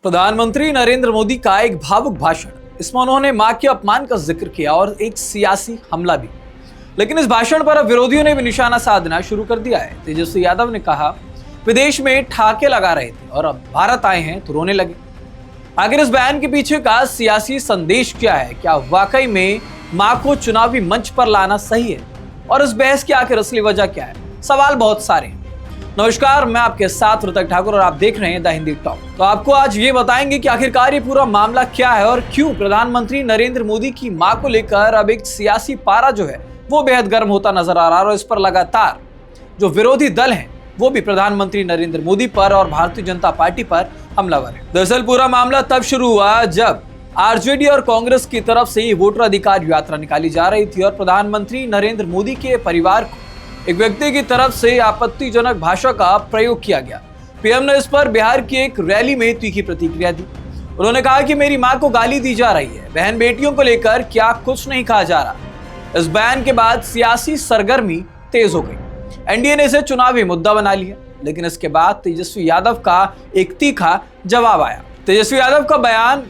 प्रधानमंत्री नरेंद्र मोदी का एक भावुक भाषण। इसमें उन्होंने मां के अपमान का जिक्र किया और एक सियासी हमला भी। लेकिन इस भाषण पर अब विरोधियों ने भी निशाना साधना शुरू कर दिया है। तेजस्वी यादव ने कहा, विदेश में ठहाके लगा रहे थे और अब भारत आए हैं तो रोने लगे। आखिर इस बयान के पीछे का सियासी संदेश क्या है? क्या वाकई में मां को चुनावी मंच पर लाना सही है? और इस बहस की आखिर असली वजह क्या है? सवाल बहुत सारे हैं। नमस्कार, मैं आपके साथ ऋतक ठाकुर और आप देख रहे हैं द हिंदी टॉक। तो आपको आज ये बताएंगे कि आखिरकार ये पूरा मामला क्या है और क्यों प्रधानमंत्री नरेंद्र मोदी की मां को लेकर अब एक सियासी पारा जो है वो बेहद गर्म होता नजर आ रहा है। और इस पर लगातार जो विरोधी दल हैं वो भी प्रधानमंत्री नरेंद्र मोदी पर और भारतीय जनता पार्टी पर हमलावर है। दरअसल पूरा मामला तब शुरू हुआ जब आरजेडी और कांग्रेस की तरफ से वोटर अधिकार यात्रा निकाली जा रही थी और प्रधानमंत्री नरेंद्र मोदी के परिवार को एक व्यक्ति की तरफ से आपत्तिजनक भाषा का प्रयोग किया गया। पीएम ने इस पर बिहार की एक रैली में तीखी प्रतिक्रिया दी। उन्होंने कहा कि मेरी मां को गाली दी जा रही है, बहन बेटियों को लेकर क्या कुछ नहीं कहा जा रहा। इस बयान के बाद सियासी सरगर्मी तेज हो गई। एनडीए ने इसे चुनावी मुद्दा बना लिया, लेकिन इसके बाद तेजस्वी यादव का एक तीखा जवाब आया। तेजस्वी यादव का बयान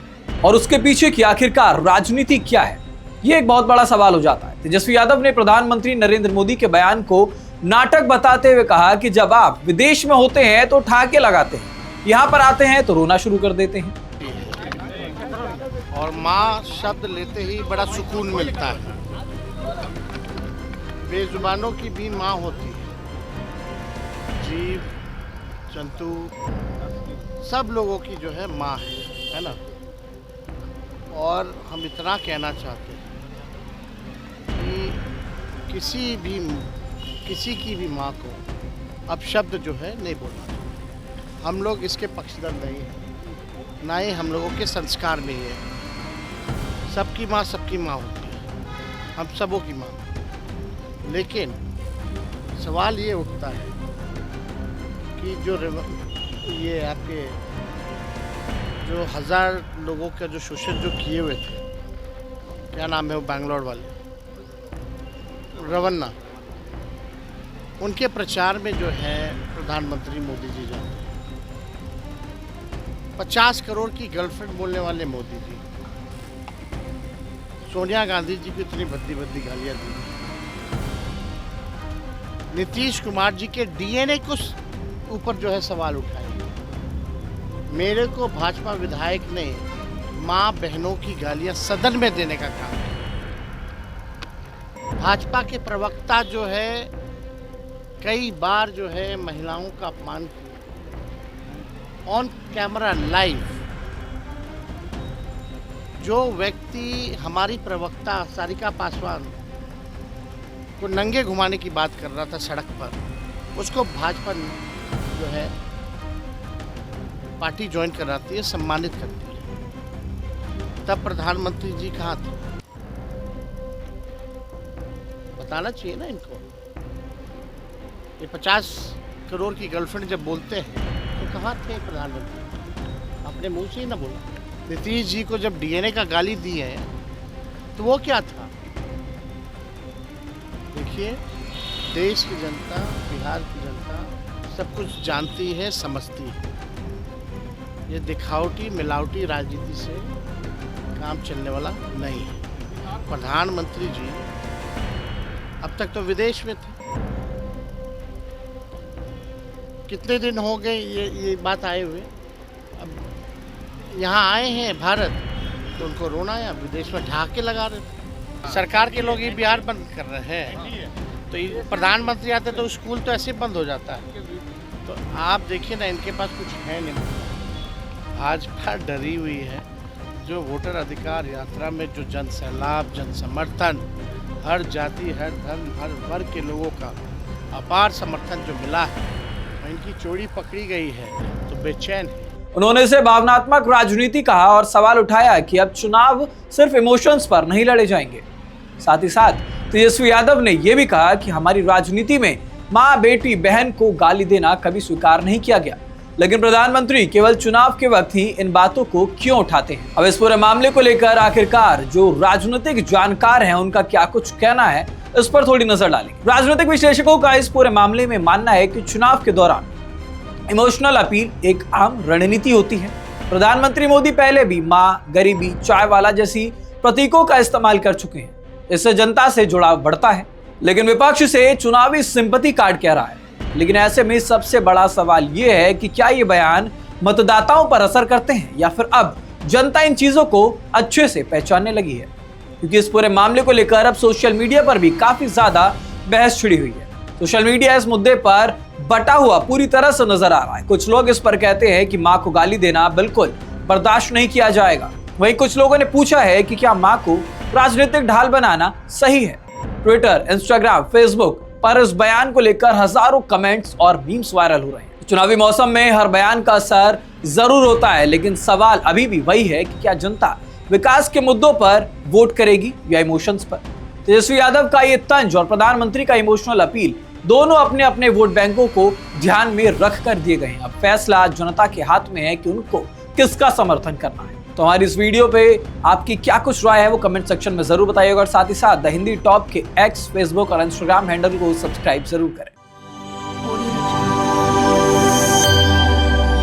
और उसके पीछे की आखिरकार राजनीति क्या है, ये एक बहुत बड़ा सवाल हो जाता है। तेजस्वी यादव ने प्रधानमंत्री नरेंद्र मोदी के बयान को नाटक बताते हुए कहा कि जब आप विदेश में होते हैं तो ठहाके लगाते हैं, यहाँ पर आते हैं तो रोना शुरू कर देते हैं। और माँ शब्द लेते ही बड़ा सुकून मिलता है। बेजुबानों की भी माँ होती है। जीव जंतु सब लोगों की जो है माँ है ना। और हम इतना कहना चाहते हैं कि किसी की भी माँ को अब शब्द जो है नहीं बोलना चाहिए। हम लोग इसके पक्षधर नहीं हैं, ना ही हम लोगों के संस्कार में है। सबकी माँ होती है, हम सबों की माँ। लेकिन सवाल ये उठता है कि जो ये आपके जो 1000 लोगों का जो शोषण जो किए हुए थे, क्या नाम है वो बैंगलोर वाले, रवन्ना, उनके प्रचार में जो है प्रधानमंत्री मोदी जी जाते हैं। 50 करोड़ की गर्लफ्रेंड बोलने वाले मोदी जी, सोनिया गांधी जी को इतनी भद्दी भद्दी गालियाँ दी। नीतीश कुमार जी के डीएनए को ऊपर जो है सवाल उठाए। मेरे को भाजपा विधायक ने माँ बहनों की गालियाँ सदन में देने का काम किया। भाजपा के प्रवक्ता जो है कई बार जो है महिलाओं का अपमान किया ऑन कैमरा लाइव। जो व्यक्ति हमारी प्रवक्ता सारिका पासवान को नंगे घुमाने की बात कर रहा था सड़क पर, उसको भाजपा जो है पार्टी ज्वाइन कराती है, सम्मानित करती है। तब प्रधानमंत्री जी कहाँ थे? बताना चाहिए ना इनको। ये 50 करोड़ की गर्लफ्रेंड जब बोलते हैं तो कहाँ थे प्रधानमंत्री? अपने मुंह से ही ना बोला। नीतीश जी को जब डीएनए का गाली दी है तो वो क्या था? देखिए, देश की जनता, बिहार की जनता सब कुछ जानती है, समझती है। ये दिखावटी मिलावटी राजनीति से काम चलने वाला नहीं है। प्रधानमंत्री जी अब तक तो विदेश में थे। कितने दिन हो गए ये बात आए हुए। अब यहाँ आए हैं भारत तो उनको रोना है। विदेश में ठहाके लगा रहे थे। सरकार के लोग ये बिहार बंद कर रहे हैं तो प्रधानमंत्री आते तो स्कूल तो ऐसे बंद हो जाता है। तो आप देखिए ना, इनके पास कुछ है नहीं। भाजपा डरी हुई है। जो वोटर अधिकार यात्रा में जो जन सैलाब, जन समर्थन, हर जाति, हर धर्म, हर वर्ग के लोगों का अपार समर्थन जो मिला है, इनकी चोरी पकड़ी गई है तो बेचैन है। उन्होंने इसे भावनात्मक राजनीति कहा और सवाल उठाया कि अब चुनाव सिर्फ इमोशंस पर नहीं लड़े जाएंगे। साथ ही साथ तेजस्वी यादव ने यह भी कहा कि हमारी राजनीति में माँ, बेटी, बहन को गाली देना कभी स्वीकार नहीं किया गया, लेकिन प्रधानमंत्री केवल चुनाव के वक्त ही इन बातों को क्यों उठाते हैं। अब इस पूरे मामले को लेकर आखिरकार जो राजनीतिक जानकार हैं उनका क्या कुछ कहना है, इस पर थोड़ी नजर डालेंगे। राजनीतिक विश्लेषकों का इस पूरे मामले में मानना है कि चुनाव के दौरान इमोशनल अपील एक आम रणनीति होती है। प्रधानमंत्री मोदी पहले भी माँ, गरीबी, चाय वाला जैसी प्रतीकों का इस्तेमाल कर चुके हैं। इससे जनता से जुड़ाव बढ़ता है, लेकिन विपक्ष से चुनावी सिंपैथी कार्ड कह रहा है। लेकिन ऐसे में सबसे बड़ा सवाल यह है कि क्या ये बयान मतदाताओं पर असर करते हैं या फिर अब जनता इन चीजों को अच्छे से पहचानने लगी है, क्योंकि इस पूरे मामले को लेकर अब सोशल मीडिया पर भी काफी ज्यादा बहस छिड़ी हुई है। सोशल मीडिया इस मुद्दे पर बटा हुआ पूरी तरह से नजर आ रहा है। कुछ लोग इस पर कहते हैं कि मां को गाली देना बिल्कुल बर्दाश्त नहीं किया जाएगा। वहीं कुछ लोगों ने पूछा है कि क्या मां को राजनीतिक ढाल बनाना सही है। ट्विटर, इंस्टाग्राम, फेसबुक पर इस बयान को लेकर हजारों कमेंट्स और मीम्स वायरल हो रहे हैं। चुनावी मौसम में हर बयान का असर जरूर होता है, लेकिन सवाल अभी भी वही है कि क्या जनता विकास के मुद्दों पर वोट करेगी या इमोशंस पर। तेजस्वी यादव का ये तंज और प्रधानमंत्री का इमोशनल अपील दोनों अपने अपने वोट बैंकों को ध्यान में रख कर दिए गए हैं। अब फैसला जनता के हाथ में है कि उनको किसका समर्थन करना है। तो हमारी इस वीडियो पे आपकी क्या कुछ राय है वो कमेंट सेक्शन में जरूर बताइएगा और साथ ही साथ द हिंदी टॉप के एक्स, फेसबुक और इंस्टाग्राम हैंडल को सब्सक्राइब जरूर करें।